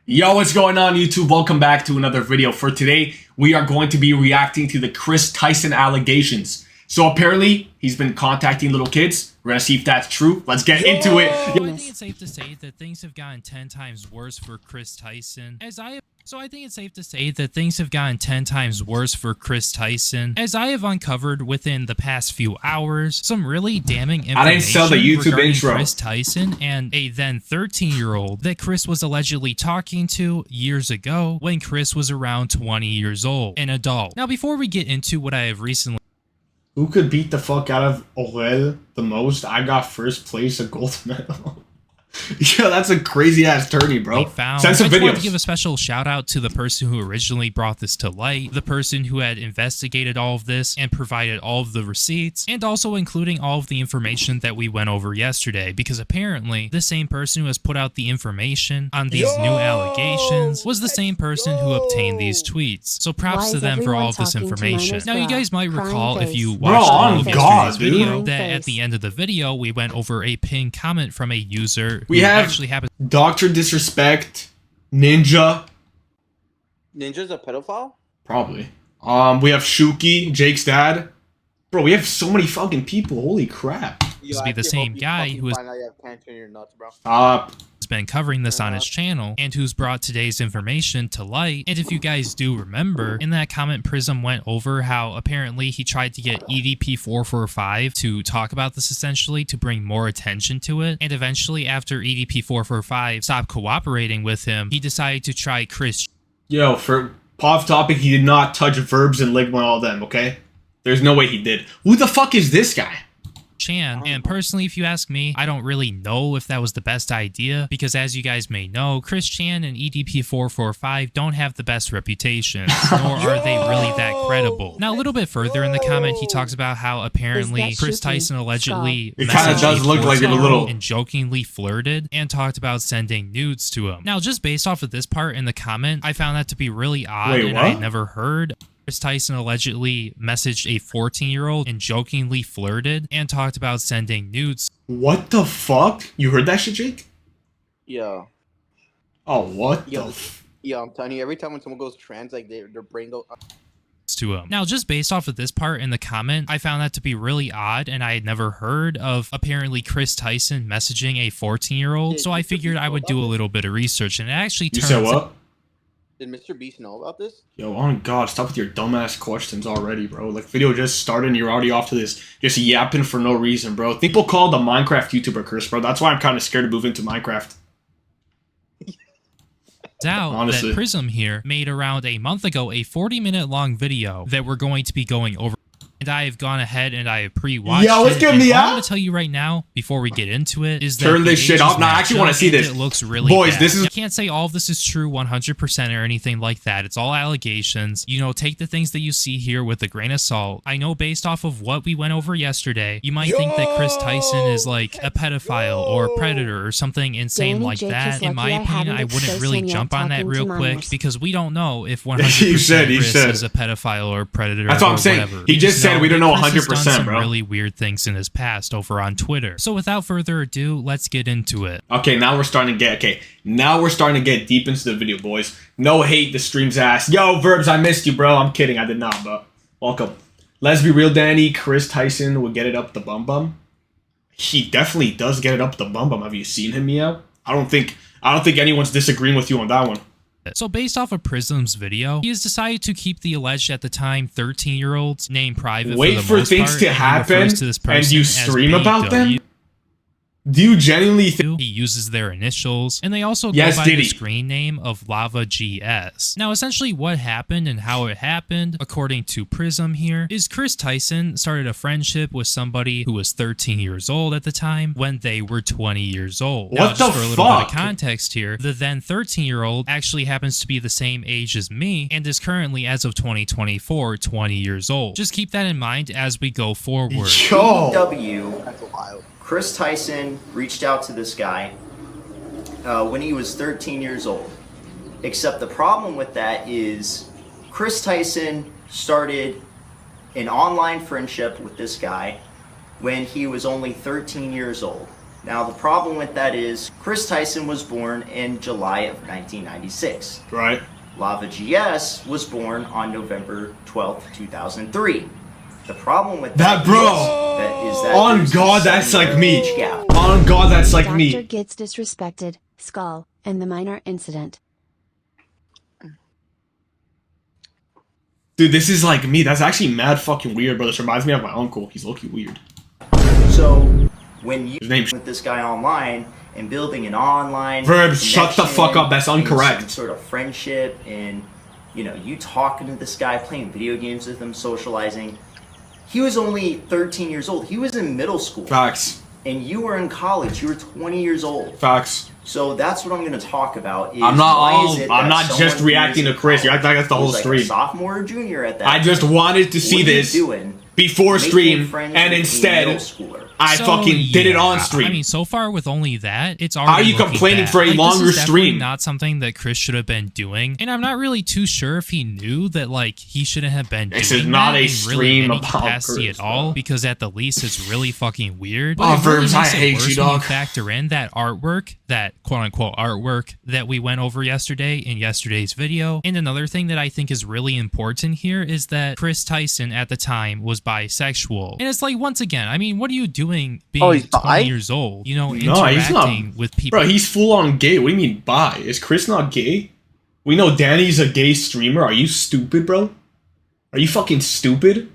Yo, what's going on YouTube? Welcome back to another video. For today, we are going to be reacting to the Kris Tyson allegations. So apparently, he's been contacting little kids. We're gonna see if that's true. Let's get into it. I think it's safe to say that things have gotten 10 times worse for Kris Tyson. I think it's safe to say that things have gotten 10 times worse for Kris Tyson, as I have uncovered within the past few hours some really damning information I didn't sell the YouTube regarding intro. Kris Tyson and a then 13-year-old that Kris was allegedly talking to years ago when Kris was around 20 years old, an adult. Now, before we get into what I have recently Who could beat the fuck out of Orel the most? I got first place, a gold medal. Yeah, that's a crazy ass tourney, bro. found, Send some I just want videos. to give a special shout out to the person who originally brought this to light, the person who had investigated all of this and provided all of the receipts, and also including all of the information that we went over yesterday, because apparently the same person who has put out the information on these new allegations was the same person who obtained these tweets. So props to them for all of this information. Now, you guys might recall, if you watched all of yesterday's video, that at the end of the video we went over a pinned comment from a user. We have actually happened. Dr. Disrespect, Ninja. Ninja's a pedophile? Probably. We have Shuki, Jake's dad. Bro, we have so many fucking people. Holy crap. This be the same guy who has find out you have cancer in your nuts, bro. been covering this on his channel and who's brought today's information to light. And if you guys do remember, in that comment, Prism went over how apparently he tried to get EDP445 to talk about this, essentially to bring more attention to it, and eventually after EDP445 stopped cooperating with him, he decided to try Kris. Yo, for POV topic, he did not touch Verbs and Ligma and all them, okay? There's no way he did. Who the fuck is this guy? Chan, and personally, if you ask me, I don't really know if that was the best idea, because as you guys may know, Kris Chan and EDP445 don't have the best reputation, nor are they really that credible. Now, a little bit further in the comment, he talks about how apparently Kris Tyson allegedly it kind of does look like it a little, and jokingly flirted and talked about sending nudes to him. Now, just based off of this part in the comment, I found that to be really odd. Wait, and I had never heard. Kris Tyson allegedly messaged a 14-year-old and jokingly flirted and talked about sending nudes. What the fuck? You heard that shit, Jake? Yeah. Oh, what Yo, the yeah, I'm telling you, every time when someone goes trans, like their brain goes to him. Now, just based off of this part in the comment, I found that to be really odd, and I had never heard of apparently Kris Tyson messaging a 14-year-old, so I figured I would do a little bit of research, and it actually turns out. You said what? Did Mr. Beast know about this? Yo, on God, stop with your dumbass questions already, bro. Like, video just started and you're already off to this just yapping for no reason, bro. People call the Minecraft YouTuber Kris, bro. That's why I'm kind of scared to move into Minecraft. Out honestly, that Prism here made around a month ago a 40-minute long video that we're going to be going over. And I have gone ahead and I have pre-watched it. What's good, and all I'm going to tell you right now, before we get into it, is that turn this shit off. No, I actually want to see this. It looks really boys, bad. this is. I can't say all of this is true 100% or anything like that. It's all allegations. You know, take the things that you see here with a grain of salt. I know based off of what we went over yesterday, you might think that Kris Tyson is like a pedophile or a predator or something insane like that. In my opinion, I wouldn't really jump on that real quick, because we don't know if 100% Kris is a pedophile or a predator. That's what I'm saying. Whatever. He just said we don't know 100%. Done some bro. really weird things in his past over on Twitter. So without further ado, let's get into it. Okay, now we're starting to get deep into the video, boys. No hate, the stream's ass. Yo, Verbs, I missed you, bro. I'm kidding, I did not, but welcome. Let's be real, Danny. Kris Tyson will get it up the bum bum. He definitely does get it up the bum bum. Have you seen him, Meow? I don't think anyone's disagreeing with you on that one. So based off of Prism's video, he has decided to keep the alleged at the time 13-year-old's name private. Wait for things to happen and you stream about them? Do you genuinely think he uses their initials? And they also go by the screen name of Lava GS. Now, essentially what happened and how it happened, according to Prism here, is Kris Tyson started a friendship with somebody who was 13 years old at the time when they were 20 years old. Now, just for a little bit of context here, the then 13-year-old actually happens to be the same age as me and is currently, as of 2024, 20 years old. Just keep that in mind as we go forward. Yo! That's wild. Kris Tyson reached out to this guy when he was 13 years old. Except the problem with that is Kris Tyson started an online friendship with this guy when he was only 13 years old. Now, the problem with that is Kris Tyson was born in July of 1996. Right. Lava GS was born on November 12th, 2003. The problem with that, bro. Is that On there's God, a that's like 7-year me. age gap. On God, that's like Doctor me. gets disrespected, Skull, and the minor incident. Dude, this is like me. That's actually mad fucking weird, bro. This reminds me of my uncle. He's low-key weird. So, when you His name's with this guy online and building an online Verbs, shut the fuck up. That's and incorrect. some sort of friendship and, you know, you talking to this guy, playing video games with him, socializing. He was only 13 years old. He was in middle school. Facts. And you were in college. You were 20 years old. Facts. So that's what I'm going to talk about. Is I'm not why is all. it I'm that not someone just who reacting is to Kris. in You act like that's the college, whole who's stream. like a sophomore or junior at that. I just wanted to see what are you this doing? before Making stream, friends and with a instead, middle schooler. I fucking did it on stream. I mean, so far with only that, it's How already are you looking complaining bad. for a Like, longer this is definitely stream? not something that Kris should have been doing, and I'm not really too sure if he knew that like he shouldn't have been This doing is not that a in stream really any about capacity Kris, at all, bro. because at the least it's really fucking weird. Oh, But it really Verbs, I makes it hate worse you, when dog. factor in that artwork, that quote-unquote artwork that we went over yesterday in yesterday's video. And another thing that I think is really important here is that Kris Tyson at the time was bisexual. And it's like, once again, I mean, what are you doing being he's 20 bi? years old? You know, No, he's not. interacting with people. Bro, he's full on gay. What do you mean bi? Is Kris not gay? We know Danny's a gay streamer. Are you stupid, bro? Are you fucking stupid?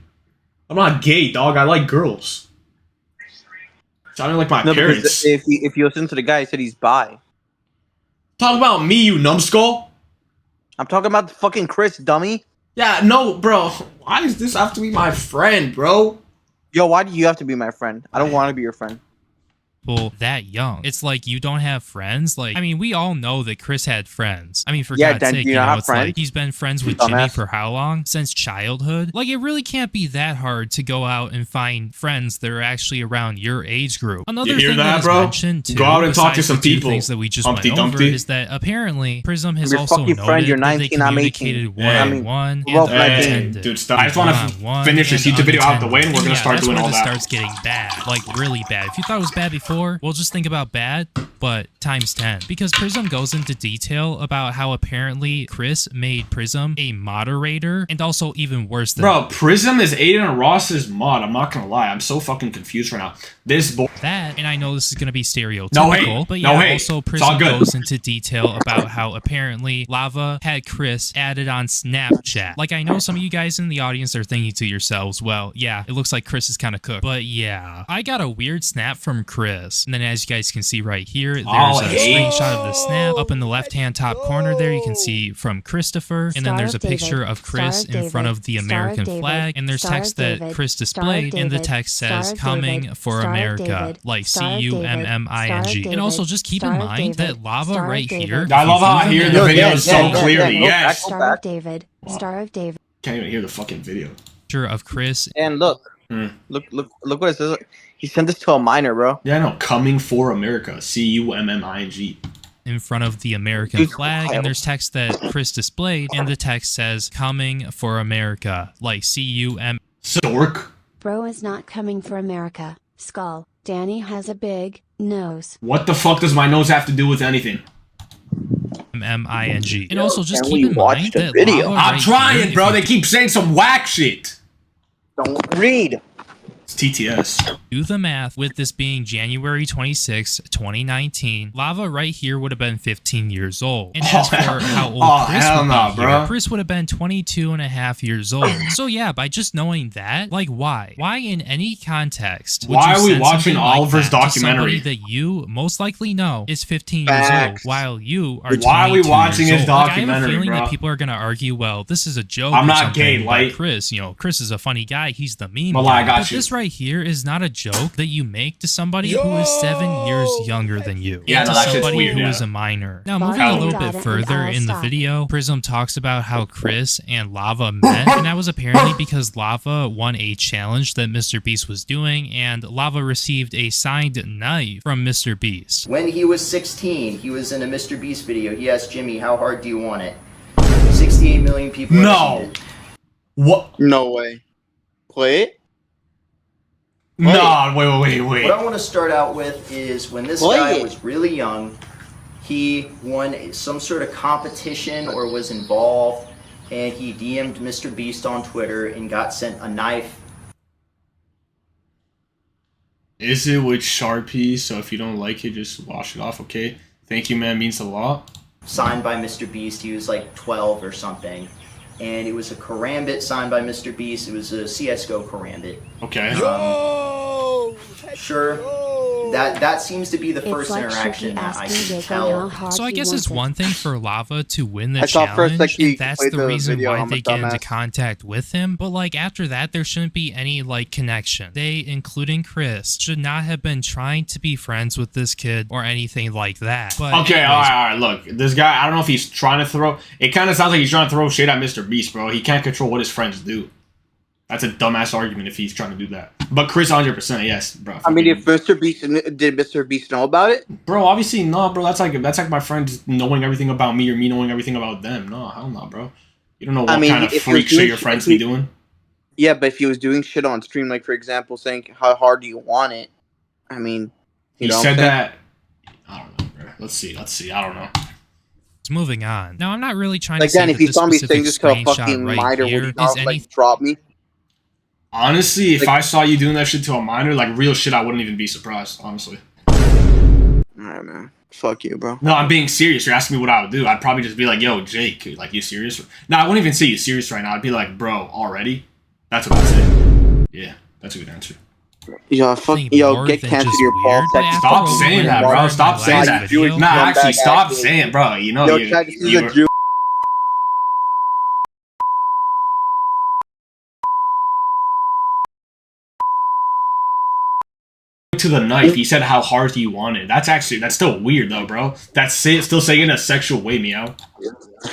I'm not gay, dog. I like girls. Sounding like my No, parents. because if you listen to the guy, he said he's bi. Talk about me, you numbskull. I'm talking about the fucking Kris, dummy. Yeah, no, bro. Why does this have to be my friend, bro? Yo, why do you have to be my friend? I don't want to be your friend. People that young. It's like you don't have friends. Like, I mean, we all know that Kris had friends. I mean, for Yeah, God's Dan, sake, do you you not know, have it's friends? like he's been friends with You Jimmy dumbass. for how long? Since childhood. Like, it really can't be that hard to go out and find friends that are actually around your age group. Another You hear thing that, is bro? mentioned too, Go out and talk to besides some the two people, things that we just Humpty went over, Dumpty. is that apparently Prism has Your also fucking noted friend, you're that they 19, I'm 18. communicated Yeah. one-on-one Well, and Hey, unattended. dude, stop. I just want to One-on-one finish this and YouTube video out the way, and we're unattended. gonna Yeah, start that's doing where all this that. starts getting bad, like really bad. If you thought it was bad before, well, just think about bad, but times 10. Because Prism goes into detail about how apparently Kris made Prism a moderator, and also even worse than Bro, Prism is Aiden Ross's mod. I'm not gonna lie. I'm so fucking confused right now. This boy. that, and I know this is going to be stereotypical, No hate. but No yeah, hate. also It's all Prism good. goes into detail about how apparently Lava had Kris added on Snapchat. Like, I know some of you guys in the audience are thinking to yourselves, well, yeah, it looks like Kris is kind of cooked. But yeah, I got a weird snap from Kris, and then as you guys can see right here, there's a screenshot of the snap. Up in the left-hand top corner there, you can see from Christopher, and then there's a picture of Kris in front of the American flag, and there's text that Kris displayed, and the text says, "Coming for America," like CUMMING. And also just keep in mind that Lava right here. I love how I hear the video so clearly. Go Yes. back, go Star back. of David. Star of David. Can't even hear the fucking video. Picture of Kris And look, look what it says. He sent this to a minor, bro. Yeah, I know. Coming for America. CUMMING. in front of the American Dude, flag, wild. and there's text that Kris displayed, and the text says, "Coming for America," like CUM. Stork. Bro is not coming for America. Skull. Danny has a big nose. What the fuck does my nose have to do with anything? MING. And also just Can keep we in watch mind the that video? Lava I'm right trying, here, bro. if They you keep saying some whack shit. Don't read. It's TTS. do the math with this being January 26, 2019, Lava right here would have been 15 years old. And as for how old Kris hell would no, be bro. here, Kris would have been 22 and a half years old. So yeah, by just knowing that, like why? Why in any context would Why you are we send watching something like Oliver's that to documentary? somebody that you most likely know is 15 years old, Facts. while you are Why are we 22 watching years his old? Like, I have a documentary, feeling bro? that people are going to argue, well, this is a joke. I'm or not something gay, by like- Kris. You know, Kris is a funny guy. He's the meme Well, guy. I got But you. this right here is not a joke that you make to somebody who is 7 years younger than you. Yeah, and no, to that shit's somebody weird, who yeah. is a minor. Now, Body moving a little got bit it, further and in the stop. video, Prism talks about how Kris and Lava met, and that was apparently because Lava won a challenge that Mr. Beast was doing, and Lava received a signed knife from Mr. Beast. When he was 16, he was in a Mr. Beast video. He asked Jimmy, "How hard do you want it?" 68 million people. have No. seen it. What? No way. Play it. Nah, wait. What I want to start out with is when this guy was really young, he won some sort of competition or was involved, and he DM'd Mr. Beast on Twitter and got sent a knife. Is it with Sharpie? So if you don't like it, just wash it off, okay? Thank you, man. Means a lot. Signed by Mr. Beast. He was like 12 or something. And it was a karambit signed by Mr. Beast. It was a CSGO karambit. Okay. Sure. That seems to be the It's first like interaction Shuki that I asking can Jacob how tell. hard So I he guess wants it's it. one thing for Lava to win the I saw challenge, first, like, he and that's played the the reason video, why I'm a they get into dumbass. contact with him. But like after that, there shouldn't be any like connection. They, including Kris, should not have been trying to be friends with this kid or anything like that. But Okay, anyways, all right. Look, this guy, I don't know if he's trying to throw... It kind of sounds like he's trying to throw shade at Mr. Beast, bro. He can't control what his friends do. That's a dumbass argument if he's trying to do that. But Kris, 100%, yes, bro. I mean, if Mr. Beast did Mr. Beast know about it? Bro, obviously, no, bro. That's like my friends knowing everything about me or me knowing everything about them. No, hell no, bro. You don't know what kind of if he freak was shit doing your shit, friends if he- be doing. Yeah, but if he was doing shit on stream, like for example, saying how hard do you want it? I mean, He know said what I'm that. I don't know, bro. Let's see. I don't know. moving on. Now I'm not really trying like to say then that if he this saw me specific saying this to a screenshot fucking right minor, would here he is not any. like drop me? Honestly, if Like- I saw you doing that shit to a minor, like real shit, I wouldn't even be surprised, honestly. Alright, man. Fuck you, bro. No, I'm being serious. You're asking me what I would do. I'd probably just be like, yo, Jake, like, you serious? No, I wouldn't even say you serious right now. I'd be like, bro, already? That's what I'd say. Yeah, that's a good answer. Yo, fuck, Think yo, more get than cancer just to your weird, balls. but after Stop what we saying went that, over bro. in Stop my saying last that. video- Nah, actually, back stop actually. saying, bro. You know, Yo, Chad, this is a Jew. to the knife. He said how hard he wanted. That's still weird though, bro. That's still saying it in a sexual way, meow.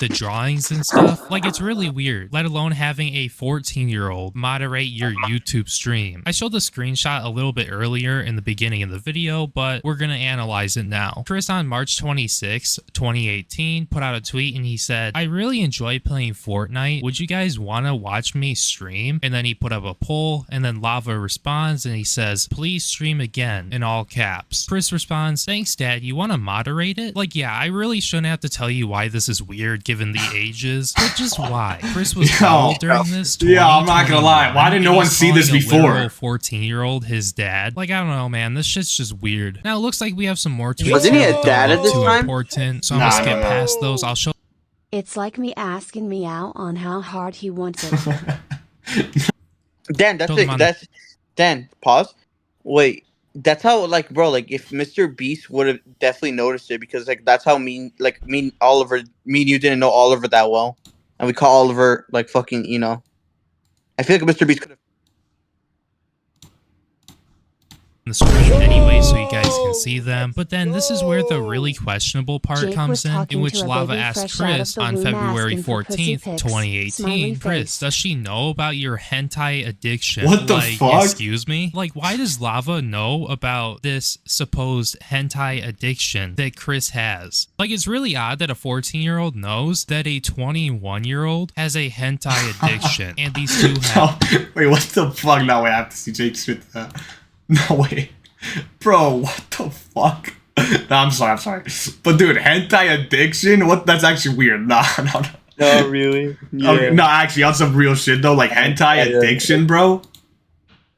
the drawings and stuff. Like, it's really weird, let alone having a 14-year-old moderate your YouTube stream. I showed the screenshot a little bit earlier in the beginning of the video, but we're gonna analyze it now. Kris on March 26, 2018 put out a tweet and he said, I really enjoy playing Fortnite. Would you guys want to watch me stream? And then he put up a poll, and then Lava responds and he says, please stream again, in all caps. Kris responds, thanks dad, you want to moderate it? Like, yeah, I really shouldn't have to tell you why this is weird given the ages, but just why? Kris was how old during this? Yeah, I'm not gonna lie. Why didn't no one see this before? 14-year-old his dad. Like, I don't know, man. This shit's just weird. Now it looks like we have some more tweets. Wasn't he here a that dad don't at this look too time? important, so I'm Nah, gonna skip no. past those. I'll show. It's like me asking Meow on how hard he wants it. Dan, Told him on Dan, pause. Wait, that's how, like, bro, like, if Mr. Beast would have definitely noticed it, because, like, that's how Oliver, me and you didn't know Oliver that well, and we call Oliver, like, fucking, you know. I feel like Mr. Beast could have. the screen anyway so you guys can see them, but then this is where the really questionable part Jake comes was in talking which to a Lava baby asked fresh out of Kris the on womb February asking for pussy 14th, pics. 2018. Smiley Kris, face. does she know about your hentai addiction? What the like, fuck? excuse me? Like, why does Lava know about this supposed hentai addiction that Kris has? Like, it's really odd that a 14-year-old knows that a 21-year-old has a hentai addiction, and these two have. No, wait, what the fuck? No way, I have to see Jake spit that. No way. Bro, what the fuck? No, I'm sorry. But dude, hentai addiction? What? That's actually weird. Nah. No, really? Yeah. Okay, no, actually, on some real shit though, like hentai Yeah. addiction, bro.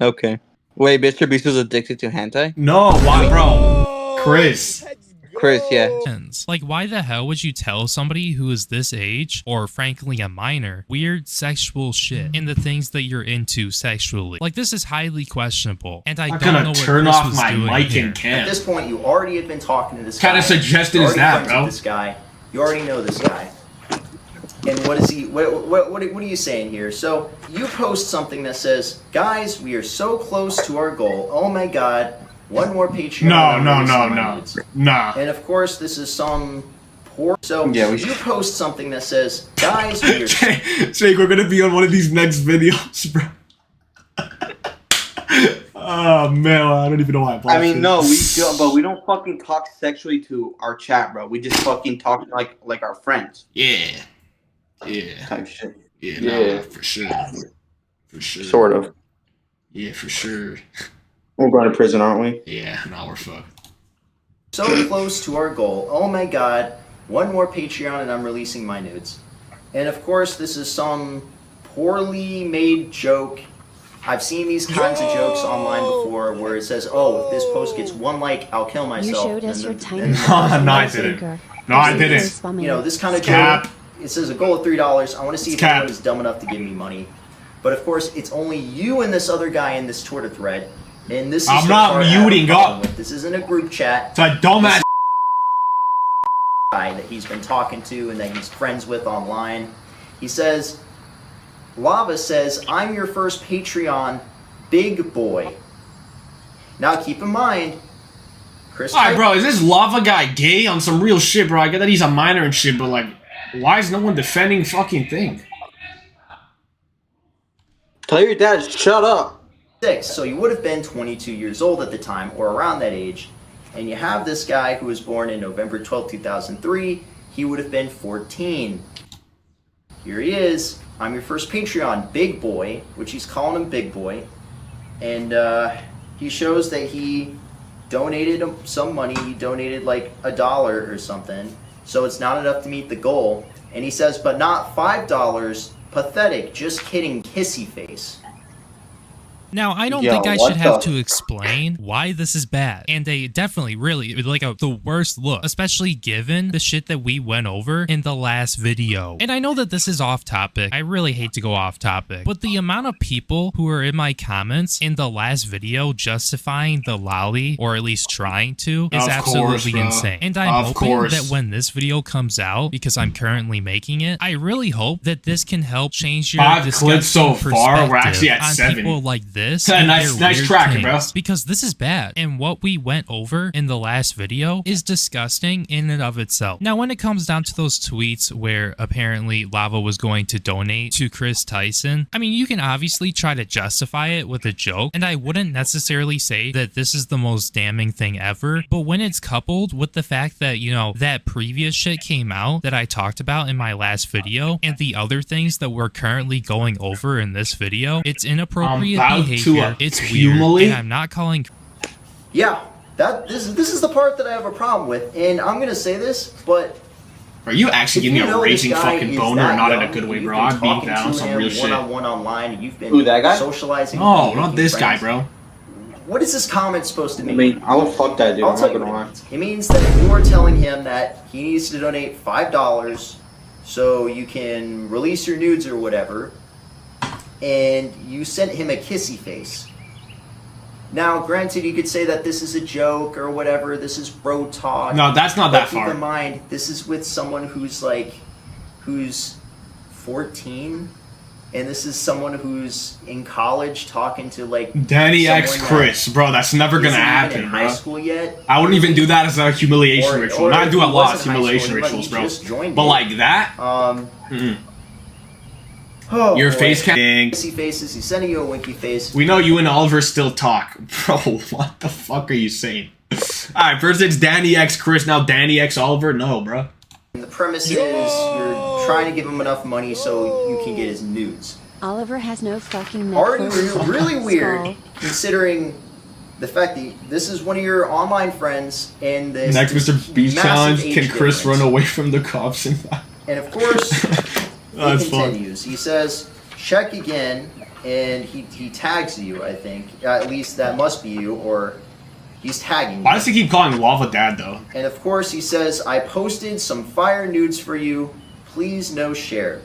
Okay. Wait, Mr. Beast was addicted to hentai? No, why, bro? Kris. Kris, yeah. Like, why the hell would you tell somebody who is this age, or frankly a minor, weird sexual shit in the things that you're into sexually? Like, this is highly questionable, and I I'm don't know gonna what turn Kris off was my doing mic here. and At cam. this point, you already had been talking to this guy. Kind of suggested You're is already that, friends bro? with this guy. You already know this guy. And what is he? What are you saying here? So you post something that says, "Guys, we are so close to our goal. Oh my God, one more Patreon." No. Nah. And of course, this is some poor. So Yeah, you post something that says, "Guys, we are." Jake, we're gonna be on one of these next videos, bro. Oh man, I don't even know why. I mean, no, but we don't fucking talk sexually to our chat, bro. We just fucking talk like our friends Yeah. type shit. Yeah. Yeah. Nah, for sure. Sort of. Yeah, for sure. We're going to prison, aren't we? Yeah, now we're fucked. So close to our goal. Oh my god. One more Patreon and I'm releasing my nudes. And of course, this is some poorly made joke. I've seen these kinds of jokes online before where it says, oh, if this post gets 1 like, I'll kill myself. You showed us your tiny No, I didn't. No, I didn't. You know, this kind of Cap. joke, it says a goal of $3. I want to see if Cap. anyone is dumb enough to give me money. But of course, it's only you and this other guy in this Twitter thread. And this is I'm the not part I have a muting problem up. with. This isn't a group chat. It's a dumbass. Guy that he's been talking to and that he's friends with online. He says, Lava says, I'm your first Patreon big boy. Now keep in mind, Kris Alright, bro, is this lava guy gay on some real shit, bro? I get that he's a minor and shit, but like, why is no one defending fucking thing? Tell your dad, shut up. So you would have been 22 years old at the time, or around that age. And you have this guy who was born in November 12, 2003. He would have been 14. Here he is. I'm your first Patreon big boy, which he's calling him big boy. And he shows that he donated some money. He donated like $1 or something. So it's not enough to meet the goal. And he says, but not $5. Pathetic. Just kidding. Kissy face. Now, I don't Yo, think I what should have the- to explain why this is bad. And they definitely really, like, the worst look, especially given the shit that we went over in the last video. And I know that this is off topic. I really hate to go off topic. But the amount of people who are in my comments in the last video justifying the lolly, or at least trying to, is Of course, absolutely bro. insane. And I'm Of hoping course. that when this video comes out, because I'm currently making it, I really hope that this can help change your 5 clips so disgusting far. We're actually perspective at on 7. people like this. Nice- their nice weird tracking, bro. things, because this is bad, and what we went over in the last video is disgusting in and of itself. Now, when it comes down to those tweets where apparently Lava was going to donate to Kris Tyson, I mean, you can obviously try to justify it with a joke, and I wouldn't necessarily say that this is the most damning thing ever, but when it's coupled with the fact that, you know, that previous shit came out that I talked about in my last video, and the other things that we're currently going over in this video, it's inappropriate about behavior. to It's weird, accumulate. and I'm not calling. Yeah, this is the part that I have a problem with, and I'm gonna say this, but Are you actually if giving you me a know this raging guy fucking is boner, that not in a young, good way, you've bro? been I'm beat talking down to some him real shit. one-on-one online, and you've been Who, that guy? socializing. No, with not making this guy, friends. bro. What is this comment supposed to I mean? mean, I would fuck that dude. I'll I'm tell not you gonna what it lie. means. It means that you are telling him that he needs to donate $5 so you can release your nudes or whatever, and you sent him a kissy face. Now, granted, you could say that this is a joke or whatever. This is bro talk. No, that's not But that keep far. in mind, this is with someone who's 14, and this is someone who's in college talking to like Danny X someone Chris, bro, that's never that gonna isn't even happen, in high bro. school yet. I wouldn't even do that as a humiliation ritual. And I if do a he lot was of in high school, humiliation he rituals, bro. just joined But it. like that, Oh, your boy. face cam. Kissy faces. He's sending you a winky face. We know you and Oliver still talk, bro. What the fuck are you saying? All right, first it's Danny X Chris, now Danny X Oliver. No, bro. And the premise is you're trying to give him enough money so you can get his nudes. Oliver has no fucking Already Netflix. really weird, Skull. considering the fact that this is one of your online friends and this Next, this Mr. Beast massive challenge. age Can Chris difference. run away from the cops? And And of course, That's he fun. continues. He says, check again, and he tags you, I think. At least that must be you, or he's tagging Why you. does he keep calling Lava Dad though? And of course, he says, I posted some fire nudes for you. Please no share.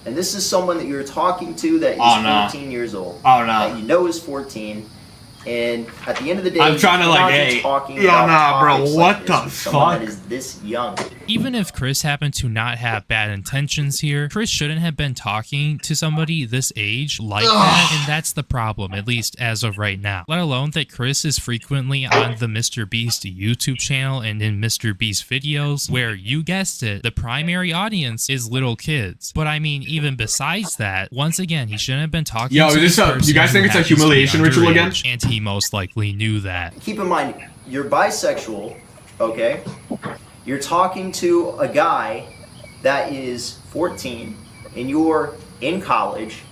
And this is someone that you're talking to that is Oh, no. 14 years old. Oh, no. That you know is 14. And at the end of the day, I'm trying to, you're like, not just hey, talking yo, about nah, bro, topics what like the this with someone fuck? that is this young. Even if Chris happened to not have bad intentions here, Chris shouldn't have been talking to somebody this age like that, and that's the problem, at least as of right now. Let alone that Chris is frequently on the Mr. Beast YouTube channel and in Mr. Beast videos, where, you guessed it, the primary audience is little kids. But I mean, even besides that, once again, he shouldn't have been talking Yo, to is this this a- person you guys think who it's a happens to be humiliation ritual again? underage, and he most likely knew that. Keep in mind, you're bisexual, okay? You're talking to a guy that is 14, and you're in college,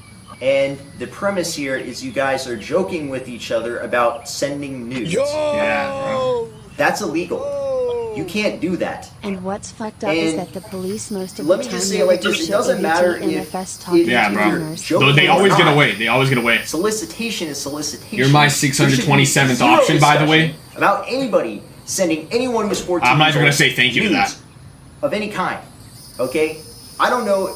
And the premise here is you guys are joking with each other about sending nudes. Yeah, bro. That's illegal. You can't do that. And what's fucked up is that the police most of let the me time just say it like never this, it show doesn't matter ABT if NFS talking to Yeah, bro. minors. Joking They or always get not, away. They always get away. Solicitation is solicitation. You're my There should be 627th zero option, by the way. discussion about anybody sending anyone who's 14 I'm not years even gonna old say thank you to that. nudes of any kind. Okay? I don't know.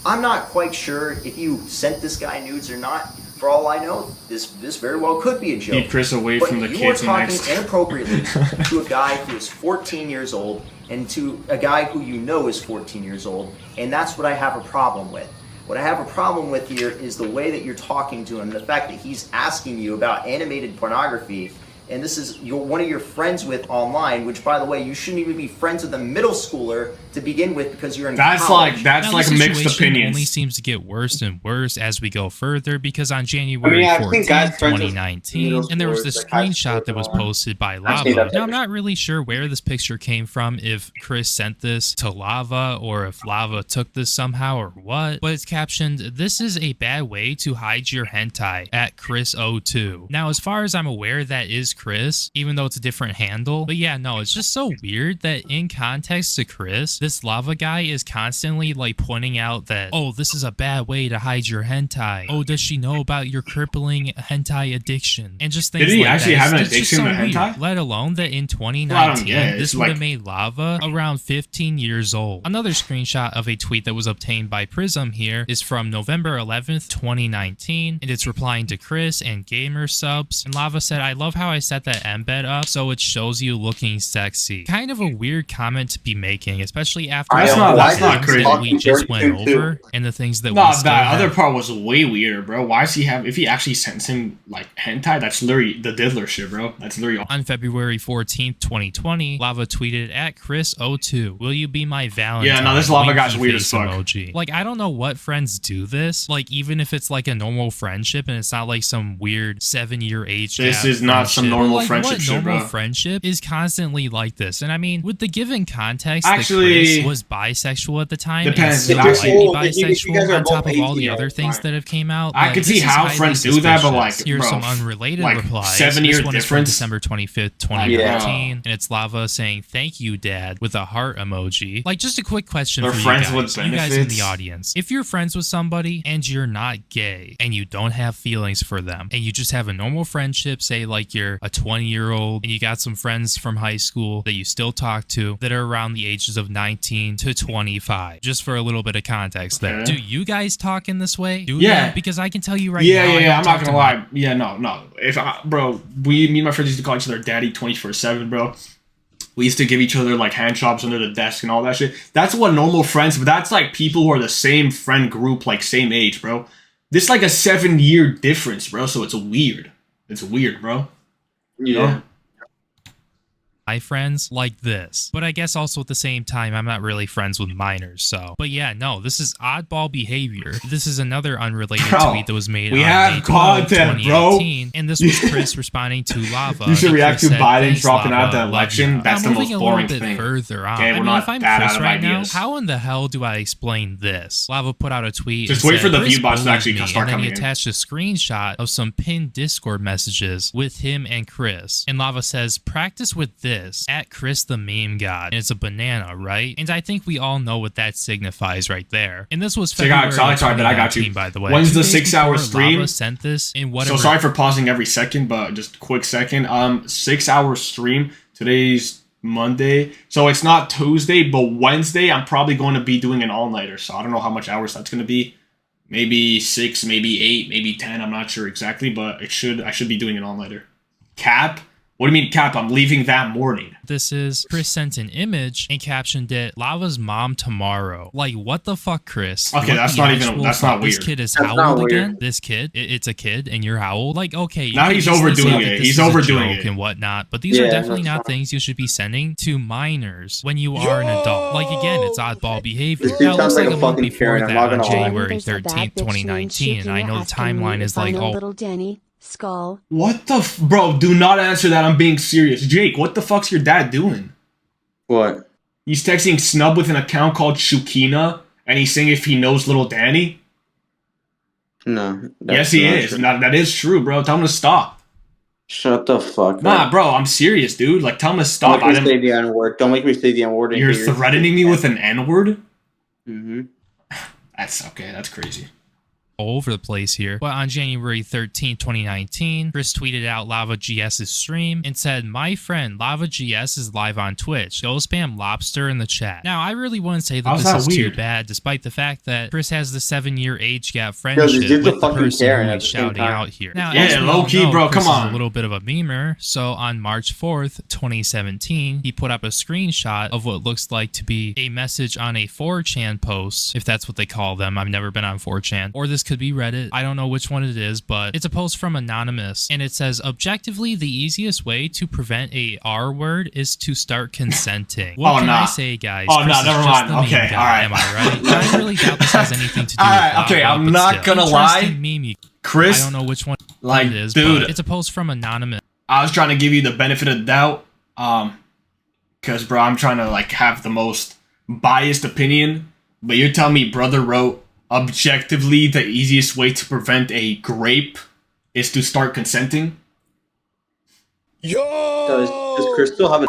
I'm not quite sure if you sent this guy nudes or not. For all I know, this very well could be a joke. Keep Kris away But from the you kids are talking next. inappropriately to a guy who is 14 years old and to a guy who you know is 14 years old, and that's what I have a problem with. What I have a problem with here is the way that you're talking to him, the fact that he's asking you about animated pornography, and this is one of your friends with online, which, by the way, you shouldn't even be friends with a middle schooler to begin with because you're in That's college. like that's Now, like the mixed situation opinions. only seems to get worse and worse as we go further because on January I've seen 14th, guys friends with 2019, middle and there was schoolers, this like high screenshot that schoolers was and all that. posted by I've seen Lava. that Now, I'm picture. not really sure where this picture came from, if Kris sent this to Lava or if Lava took this somehow or what, but it's captioned, "This is a bad way to hide your hentai at Kris02." Now, as far as I'm aware, that is Kris, even though it's a different handle. But yeah, no, it's just so weird that in context to Kris, this Lava guy is constantly like pointing out that, oh, this is a bad way to hide your hentai. Oh, does she know about your crippling hentai addiction? And just things Did he like actually that. have an It's just addiction to so weird. hentai? Let alone that in Well, I don't 2019, get it. this It's would have like- made Lava around 15 years old. Another screenshot of a tweet that was obtained by Prism here is from November 11th, 2019, and it's replying to Kris and gamer subs. And Lava said, "I love how I set that embed up so it shows you looking sexy." Kind of a weird comment to be making, especially after That's all not- the that's not things crazy. that we just went Talking dirty over and the things that No, we still that other have. part was way weirder, bro. Why does he have? If he actually sends him like hentai, that's literally the diddler shit, bro. That's literally. On February 14th, 2020, Lava tweeted at Kris02, "Will you be my Valentine?" Yeah, no, this Lava Winky guy's weird as face fuck. emoji. Like, I don't know what friends do this. Like, even if it's like a normal friendship and it's not like some weird 7-year age This gap is not some friendship. normal Like, friendship what shit, normal bro. friendship is constantly like this? And I mean, with the given context Actually, that Kris was bisexual at the time depends. and If still you're might be cool, if you guys bisexual are on top both of all the 18, other it's things fine. that have came out. I like, could this see is how highly friends do that, but, like, suspicious. Here's bro, some unrelated like, replies. 7-year This one is from difference. December 25th, 2019, and it's Lava saying, "Thank you, Dad," with a heart emoji. Like, just a quick question They're for friends you with guys. You guys in benefits. the audience. If you're friends with somebody and you're not gay and you don't have feelings for them and you just have a normal friendship, say like you're a 20-year-old and you got some friends from high school that you still talk to that are around the ages of 19 to 25, just for a little bit of context there. Okay. Do you guys talk in this way? Do Yeah. you? Because I can tell you right Yeah, now. I yeah, don't yeah. I'm talk not to gonna my lie. Yeah, no. If I, bro, me and my friends used to call each other daddy 24/7, bro. We used to give each other like hand jobs under the desk and all that shit. That's what normal friends, but that's like people who are the same friend group, like same age, bro. This is like a 7-year difference, bro. So it's weird. It's weird, bro. You know? my friends like this. But I guess also at the same time, I'm not really friends with minors, so. But yeah, no, this is oddball behavior. This is another unrelated Bro, tweet that was made we on have May 12, content, bro. 2018, and this was Kris responding to Lava. You should and react Kris to said, Biden "Thanks, dropping out the Lava, love election. ya." That's Now, the most moving a boring little bit thing. further on. Okay, I we're mean, not if I'm that Kris out of right ideas. now, how in the hell do I explain this? Lava put out a tweet. Just and wait said, for the "Kris view bots to bullied actually me," start and then he coming in. attached a screenshot of some pinned Discord messages with him and Kris. And Lava says, "Practice with this at Kris the meme god." And it's a banana, right? And I think we all know what that signifies right there. And this was So, guys, February sorry, but I got you. 2019, by the way. When's 2 the days 6-hour before stream? Lava sent this in So whatever. sorry for pausing every second, but just quick second. 6-hour stream. Today's Monday. So it's not Tuesday, but Wednesday I'm probably going to be doing an all-nighter. So I don't know how much hours that's going to be. Maybe 6, maybe 8, maybe 10. I'm not sure exactly, but I should be doing an all-nighter. Cap? What do you mean cap? I'm leaving that morning. This is Kris sent an image and captioned it, "Lava's mom tomorrow." Like, what the fuck, Kris? Okay, What that's the not even- actual that's fuck? not This weird. kid is That's how not old weird. again? This kid? It's a kid and you're how old? Like, okay. you Now can he's easily overdoing say that it. this He's is a overdoing joke it. and whatnot, but these are Yeah, definitely that's not fine. things you should be sending to minors when you are an adult. Like, again, it's oddball behavior. This dude Now, it looks sounds like like a a month fucking before Karen, I'm that not on gonna lie. January There's a bad 13th, bitch named 2019, and I know the Shakira asking me timeline is if I like, know oh, little Danny Skull. What the bro? Do not answer that. I'm being serious. Jake, what the fuck's your dad doing? What? He's texting Snub with an account called Shukina, and he's saying if he knows little Danny. No. Yes, he is. True. That is true, bro. Tell him to stop. Shut the fuck Nah, up. bro, I'm serious, dude. Like, tell him to stop. Don't make me say the N-word. Don't make me say the N-word. You're threatening me with an N-word? Mm-hmm. That's okay. That's crazy. All over the place here. But on January 13, 2019, Kris tweeted out Lava GS's stream and said, "My friend Lava GS is live on Twitch. Go spam lobster in the chat." Now, I really wouldn't say that How's this that is weird? too bad, despite the fact that Kris has the 7-year age gap friendship dude's a with the fucking person Karen who at he's the same shouting time. out here. Now, Yeah, as we all low-key, know, bro, Kris come is on. a little bit of a memer, so on March 4th, 2017, he put up a screenshot of what looks like to be a message on a 4chan post, if that's what they call them. I've never been on 4chan. Or this could be Reddit. I don't know which one it is, but it's a post from Anonymous, and it says, "Objectively, the easiest way to prevent a R word is to start consenting." What can I say, guys? Oh, Kris no, is never just mind. the meme Okay, guy, alright. am I right? I really doubt this has anything to do with Alright, okay, Lava, I'm but not still. gonna lie. Interesting meme you- Kris, I don't know which one like, it is, dude, but it's a post from Anonymous. I was trying to give you the benefit of the doubt, because, bro, I'm trying to, like, have the most biased opinion, but you're telling me brother wrote, "Objectively, the easiest way to prevent a grape is to start consenting"? Does Kris still have a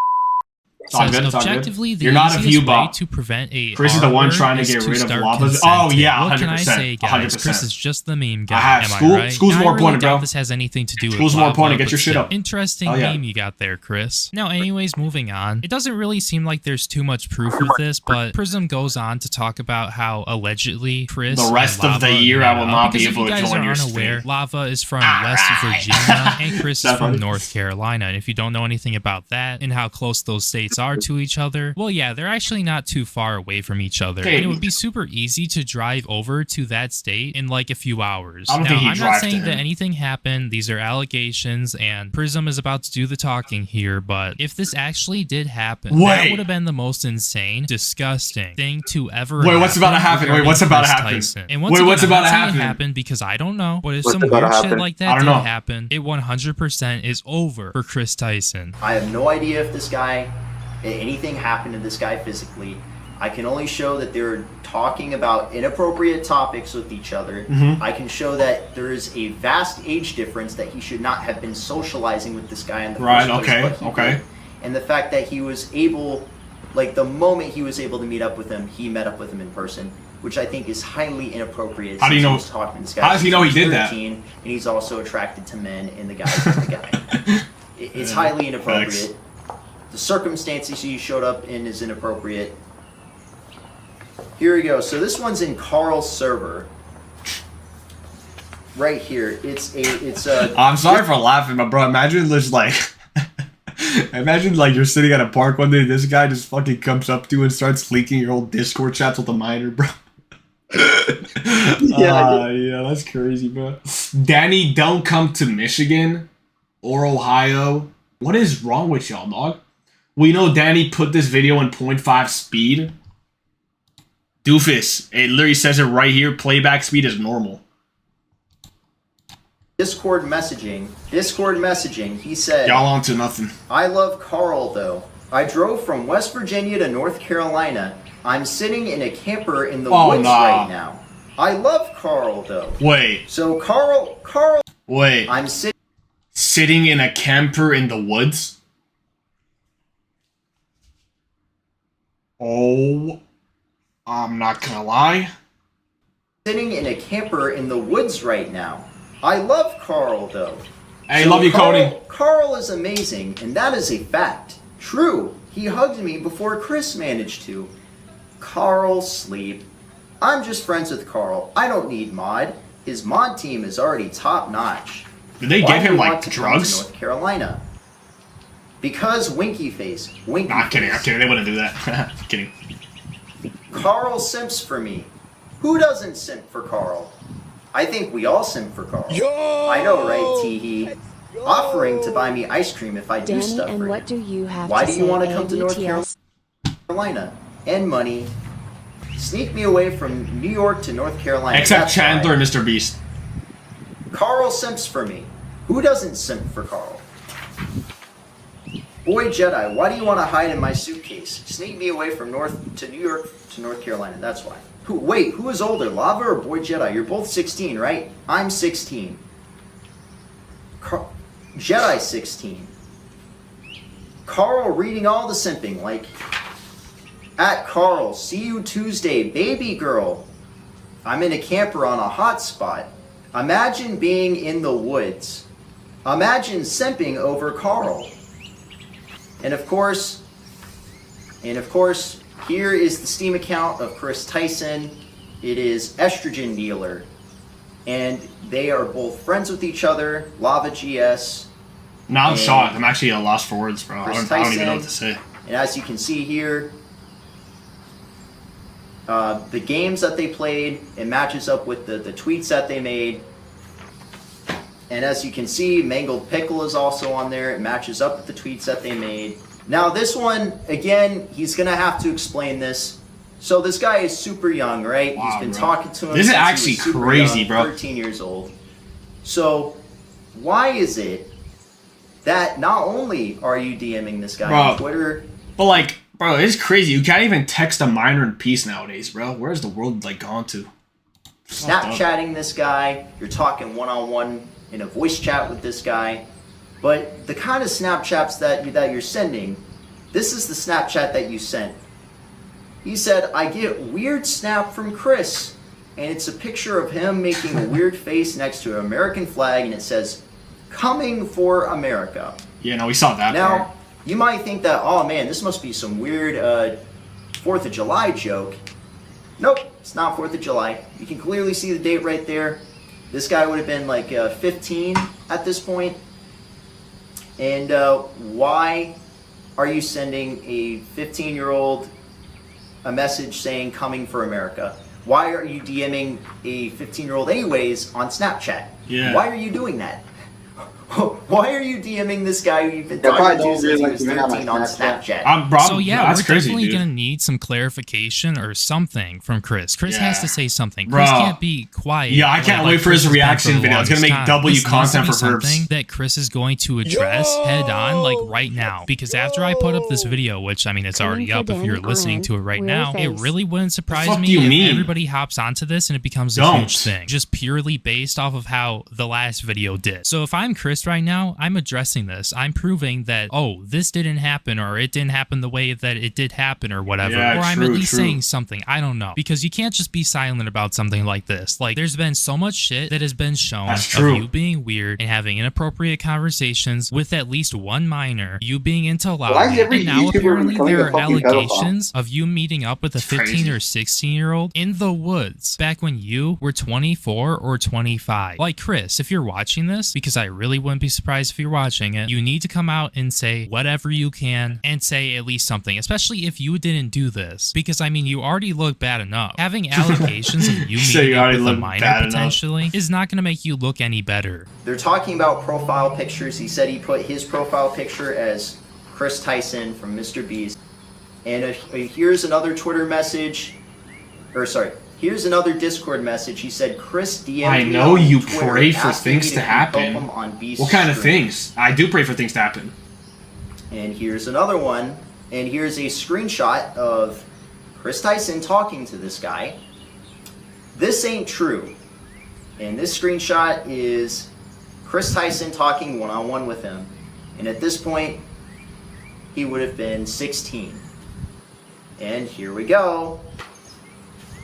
It's all Says, good, it's all good. "Objectively, the You're not a easiest view way bot. to prevent a Kris is the R one word trying to is get rid of start lavas. consenting." Oh, yeah, What can I 100%, say, guys? 100%. Kris is just the meme guy. I have. Am School- I right? school's Now, more I really important, doubt bro. this has anything to do with School's more Lava, important. Get but your shit still, up. Interesting Oh, yeah. meme you got there, Kris. Now, anyways, moving on. It doesn't really seem like there's too much proof of this, but Prism goes on to talk about how allegedly Kris The rest and of the Lava year, I met will up. not be Because able to if you guys join are your unaware, stream. Lava is from Alright. West Virginia and Kris is That's from funny. North Carolina. And if you don't know anything about that and how close those states are to each other, well, yeah, they're actually not too far away from each other. Okay. And it would be super easy to drive over to that state in like a few hours. I don't Now, think he'd I'm not drive to saying that him. anything happened. These are allegations, and Prism is about to do the talking here. But if this actually did happen, that Wait. would have been the most insane, disgusting thing to ever Wait, what's about to happen? Wait, regarding what's about to Kris happen? Tyson. And once Wait, again, what's I'm about not to saying happen? it happened because I don't know. But if What's some about to weird shit happen? like I that don't did know. happen, it 100% is over for Kris Tyson. I have no idea if anything happened to this guy physically. I can only show that they're talking about inappropriate topics with each other. Mm-hmm. I can show that there is a vast age difference, that he should not have been socializing with this guy in the Right, first place. okay, but he okay. did. And the fact that he was able, like the moment he was able to meet up with him, he met up with him in person, which I think is highly inappropriate. How do you since know- he was talking to this guy how does he know he since did that? 13, and he's also attracted to men, and the guy's the guy. It's highly inappropriate. Facts. The circumstances he showed up in is inappropriate. Here we go. So this one's in Carl's server. Right here. It's a I'm sorry for laughing, but bro, imagine just like, imagine like you're sitting at a park one day, this guy just fucking comes up to you and starts leaking your old Discord chats with a minor, bro. Yeah, that's crazy, bro. Danny, don't come to Michigan or Ohio. What is wrong with y'all, dog? We know Danny put this video in 0.5 speed. Doofus, it literally says it right here. Playback speed is normal. Discord messaging. He said, Y'all on to nothing. I love Carl though. I drove from West Virginia to North Carolina. I'm sitting in a camper in the woods right now. I love Carl though. Wait, So Carl, wait. I'm Sitting in a camper in the woods? Oh, I'm not gonna lie. sitting in a camper in the woods right now. I love Carl though. Hey, So love you, Cody. Carl is amazing, and that is a fact. True, he hugged me before Kris managed to. Carl sleep. I'm just friends with Carl. I don't need mod. His mod team is already top notch. Did they Why give do him you want like to come to drugs? North Carolina. Because Winky Face. Winky Nah, I'm kidding. I'm Face. kidding. They wouldn't do that. kidding. Carl simps for me. Who doesn't simp for Carl? I think we all simp for Carl. I know, right, Teehee? Offering to buy me ice cream if I do Danny, stuff and for what him. do you have Why to do say? you want to come to North ABTS? Carolina? And money. Sneak me away from New York to North Carolina. Except That's Chandler why. and Mr. Beast. Carl simps for me. Who doesn't simp for Carl? Boy Jedi, why do you want to hide in my suitcase? Sneak me away from New York to North Carolina, that's why. Wait, who is older, Lava or Boy Jedi? You're both 16, right? I'm 16. Jedi 16. Carl reading all the simping, like, at Carl, see you Tuesday, baby girl. I'm in a camper on a hot spot. Imagine being in the woods. Imagine simping over Carl. And of course, here is the Steam account of Kris Tyson. It is estrogen dealer. And they are both friends with each other, Lava GS. Now I'm shocked. I'm actually at a loss for words, bro. I don't even know what to say. And as you can see here, the games that they played, it matches up with the tweets that they made. And as you can see, Mangled Pickle is also on there. It matches up with the tweets that they made. Now this one, again, he's going to have to explain this. So this guy is super young, right? Wow, he's been bro. talking to him This is since he actually was super crazy, young, bro. 13 years old. So why is it that not only are you DMing this guy on Twitter, but like, bro, it's crazy. You can't even text a minor in peace nowadays, bro. Where's the world like gone to? Snapchatting this guy, you're talking one-on-one in a voice chat with this guy, but the kind of Snapchats that you're sending, this is the Snapchat that you sent. He said, I get weird snap from Kris, and it's a picture of him making a weird face next to an American flag, and it says, coming for America. Yeah, no, we saw that. Now, you might think that, oh man, this must be some weird 4th of July joke. Nope, it's not 4th of July. You can clearly see the date right there. This guy would have been like 15 at this point. And why are you sending a 15-year-old a message saying coming for America? Why are you DMing a 15-year-old anyways on Snapchat? Yeah. Why are you doing that? Why are you DMing this guy who you've been talking to since he was 13 on Snapchat? So yeah, that's we're crazy, definitely dude. gonna need some clarification or something from Kris. Kris has to say something. Bro. Kris can't be quiet. Yeah, I can't wait for his Kris has been reaction for the video. It's gonna longest make time. W This content needs to for be Verbs. something that Kris is going to address head on, like right now. Because after I put up this video, which I mean it's already up if you're listening to it right now, it really wouldn't surprise fuck me do you if mean? everybody hops onto this and it becomes a huge thing, just purely based off of how the last video did. So if I'm Kris right now, I'm addressing this. I'm proving that, oh, this didn't happen, or it didn't happen the way that it did happen, or whatever. Yeah, or I'm at true, least true. saying something. I don't know. Because you can't just be silent about something like this. Like, there's been so much shit that has been shown That's of true. you being weird and having inappropriate conversations with at least one minor, you being into Why loud, is every and now YouTuber apparently becoming there a are fucking allegations of you meeting up with a 15 crazy. or 16-year-old in the woods back when you were 24 or 25. Like, Kris, if you're watching this, because I really wouldn't be surprised if you're watching it, you need to come out and say whatever you can and say at least something, especially if you didn't do this. Because, I mean, you already look bad enough. Having allegations of you So meeting you up already with a look minor bad enough. potentially is not going to make you look any better. They're talking about profile pictures. He said he put his profile picture as Kris Tyson from Mr. Beast. And here's another Twitter message. Or sorry, here's another Discord message. He said, Kris DM'd I me know on you Twitter, pray for asking things me to help happen. him on Beast's What kind of stream. things? I do pray for things to happen. And here's another one. And here's a screenshot of Kris Tyson talking to this guy. This ain't true. And this screenshot is Kris Tyson talking one-on-one with him. And at this point, he would have been 16. And here we go.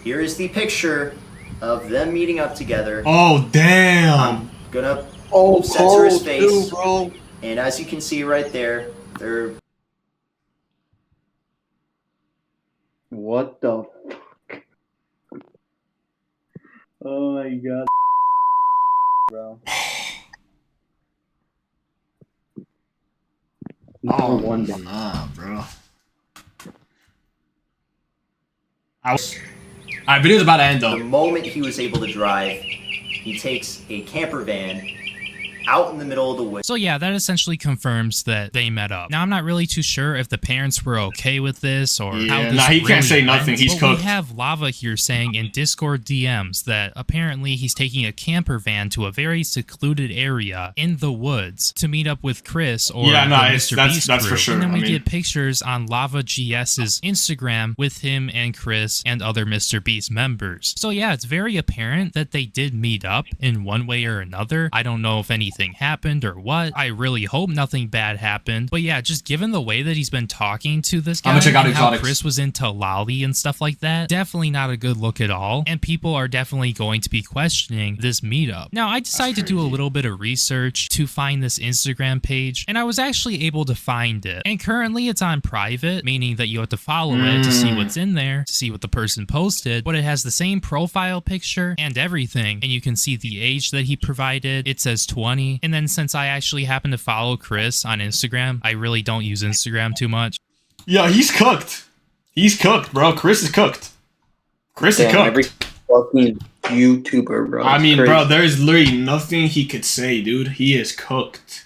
Here is the picture of them meeting up together. Oh, damn. I'm gonna Oh, censor his cold face. too, bro. And as you can see right there, they're What the fuck? Oh my god. Bro. Oh, one day. nah, bro. Alright, video's about to end the though. moment he was able to drive, he takes a camper van out in the middle of the woods. So yeah, that essentially confirms that they met up. Now I'm not really too sure if the parents were okay with this or how this he really can't say went, nothing. He's but cooked. We have Lava here saying in Discord DMs that apparently he's taking a camper van to a very secluded area in the woods to meet up with Kris or the Mr. Beast that's crew. for sure. And then we get pictures on Lava GS's Instagram with him and Kris and other Mr. Beast members. So yeah, it's very apparent that they did meet up in one way or another. I don't know if anything happened or what. I really hope nothing bad happened. But yeah, just given the way that he's been talking to this guy and how Kris was into Lolly and stuff like that, definitely not a good look at all. And people are definitely going to be questioning this meetup. Now, I decided to do a little bit of research to find this Instagram page, and I was actually able to find it. And currently it's on private, meaning that you have to follow it to see what's in there, to see what the person posted, but it has the same profile picture and everything, and you can see the age that he provided. It says 20, and then since I actually happen to follow Kris on Instagram, I really don't use Instagram too much. Yeah, he's cooked. He's cooked, bro. Kris is cooked. Kris is cooked. Every fucking YouTuber, bro. I mean, crazy. bro, there's literally nothing he could say, dude. He is cooked.